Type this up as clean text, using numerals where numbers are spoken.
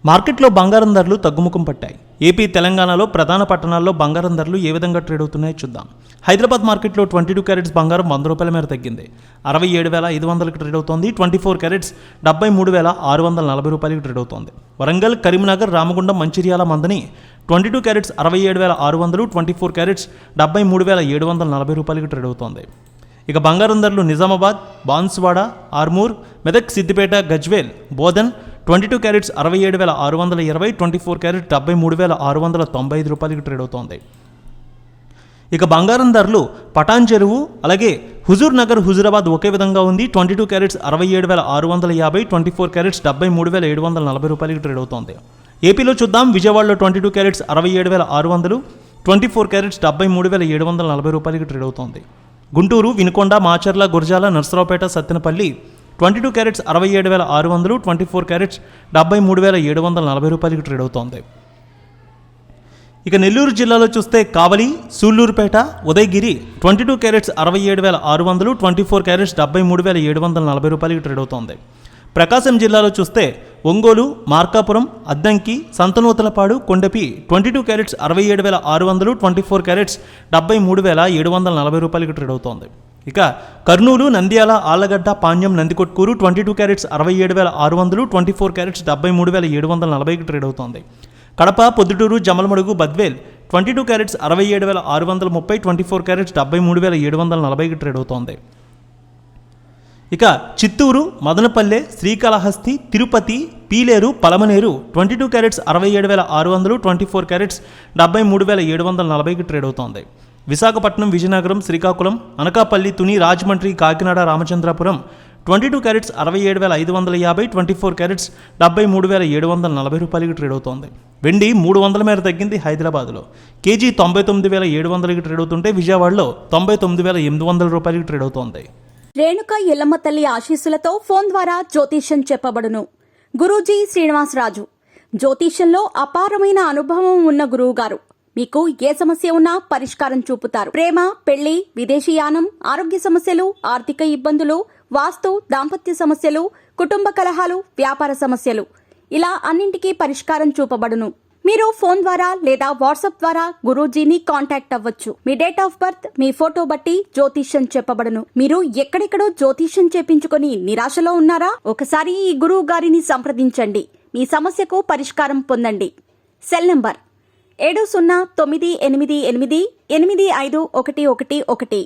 మార్కెట్లో బంగారం ధరలు తగ్గుముఖం పట్టాయి. ఏపీ, తెలంగాణలో ప్రధాన పట్టణాల్లో బంగారం ధరలు ఏ విధంగా ట్రేడ్ అవుతున్నాయో చూద్దాం. హైదరాబాద్ మార్కెట్లో 22 క్యారెట్స్ బంగారం 100 రూపాయల మేర తగ్గింది. 67,500కి ట్రేడ్ అవుతోంది. 24 క్యారెట్స్ 73,640 రూపాయలకి ట్రేడ్ అవుతోంది. వరంగల్, కరీంనగర్, రామగుండం, మంచిర్యాల, మందని 22 క్యారెట్స్ 67,600, 24 క్యారెట్స్ 73,740 రూపాయలకి ట్రేడ్ అవుతోంది. ఇక బంగారం ధరలు నిజామాబాద్, బాన్సువాడ, ఆర్మూర్, మెదక్, సిద్దిపేట, గజ్వేల్, బోధన్ 22 క్యారెట్స్ 67,620, 24 క్యారెట్ 73,695 రూపాయలకి ట్రేడ్ అవుతోంది. ఇక బంగారం ధరలు పటాన్ చెరువు, అలాగే హుజూర్ నగర్, హుజూరాబాద్ ఒకే విధంగా ఉంది. 22 క్యారెట్స్ 67,650, 24 క్యారెట్స్ 73,740 రూపాయలకి ట్రేడ్ అవుతోంది. ఏపీలో చూద్దాం. విజయవాడలో 22 క్యారెట్స్ 67,600, 24 క్యారెట్స్ 73,740 రూపాయలకి ట్రేడ్ అవుతోంది. గుంటూరు, వినుకొండ, మాచర్ల, గురజాల, నర్సరావుపేట, సత్తెనపల్లి 22 క్యారెట్స్ 67,600, 24 క్యారెట్స్ 73,740 రూపాయలకి ట్రేడ్ అవుతోంది. ఇక నెల్లూరు జిల్లాలో చూస్తే కావలి, సూళ్లూరుపేట, ఉదయగిరి 22 క్యారెట్స్ 67,600, 24 క్యారెట్స్ 73,740 రూపాయలకి ట్రేడ్ అవుతోంది. ప్రకాశం జిల్లాలో చూస్తే ఒంగోలు, మార్కాపురం, అద్దంకి, సంతనూతలపాడు, కొండపి 22 క్యారెట్స్ 67,600, 24 క్యారెట్స్ 73,740 రూపాయలకి ట్రేడ్ అవుతోంది. ఇక కర్నూలు, నంద్యాల, ఆళ్లగడ్డ, పాణ్యం, నందికొట్కూరు 22 క్యారెట్స్ 67,600, 24 క్యారెట్స్ 73,740కి ట్రేడ్ అవుతోంది. కడప, పొద్దుటూరు, జమలమడుగు, బద్వేల్ 22 క్యారెట్స్ 67,630, 24 క్యారెట్స్ 73,740కి ట్రేడ్ అవుతోంది. ఇక చిత్తూరు, మదనపల్లె, శ్రీకాళహస్తి, తిరుపతి, పీలేరు, పలమనేరు 22 క్యారెట్స్ 67,600, 24 క్యారెట్స్ 73,740కి ట్రేడ్ అవుతోంది. విశాఖపట్నం, విజయనగరం, శ్రీకాకుళం, అనకాపల్లి, తుని, రాజమండ్రి, కాకినాడ, రామచంద్రపురం 22 క్యారెట్స్ 67,550, 24 క్యారెట్స్ 73,740 రూపాయలకి ట్రేడ్ అవుతోంది. వెండి 300 మేర తగ్గింది. హైదరాబాద్లో కేజీ 99,700కి ట్రేడ్ అవుతుంటే విజయవాడలో 99,800 రూపాయలకి ట్రేడ్ అవుతోంది. రేణుక ఎల్లమ్మ తల్లి ఆశీస్సులతో ఫోన్ ద్వారా జ్యోతిష్యం చెప్పబడును. గురూజీ శ్రీనివాసరాజు. జ్యోతిష్యంలో అపారమైన అనుభవం ఉన్న గురువుగారు మీకు ఏ సమస్య ఉన్నా పరిష్కారం చూపుతారు. ప్రేమ, పెళ్లి, విదేశీయానం, ఆరోగ్య సమస్యలు, ఆర్థిక ఇబ్బందులు, వాస్తు, దాంపత్య సమస్యలు, కుటుంబ కలహాలు, వ్యాపార సమస్యలు, ఇలా అన్నింటికీ పరిష్కారం చూపబడును. మీరు ఫోన్ ద్వారా లేదా వాట్సాప్ ద్వారా గురూజీని కాంటాక్ట్ అవ్వచ్చు. మీ డేట్ ఆఫ్ బర్త్, మీ ఫోటో బట్టి జ్యోతిష్యం చెప్పబడును. మీరు ఎక్కడెక్కడో జ్యోతిష్యం చేపించుకొని నిరాశలో ఉన్నారా? ఒకసారి ఈ గురువు గారిని సంప్రదించండి. మీ సమస్యకు పరిష్కారం పొందండి. Cell number 709888851111.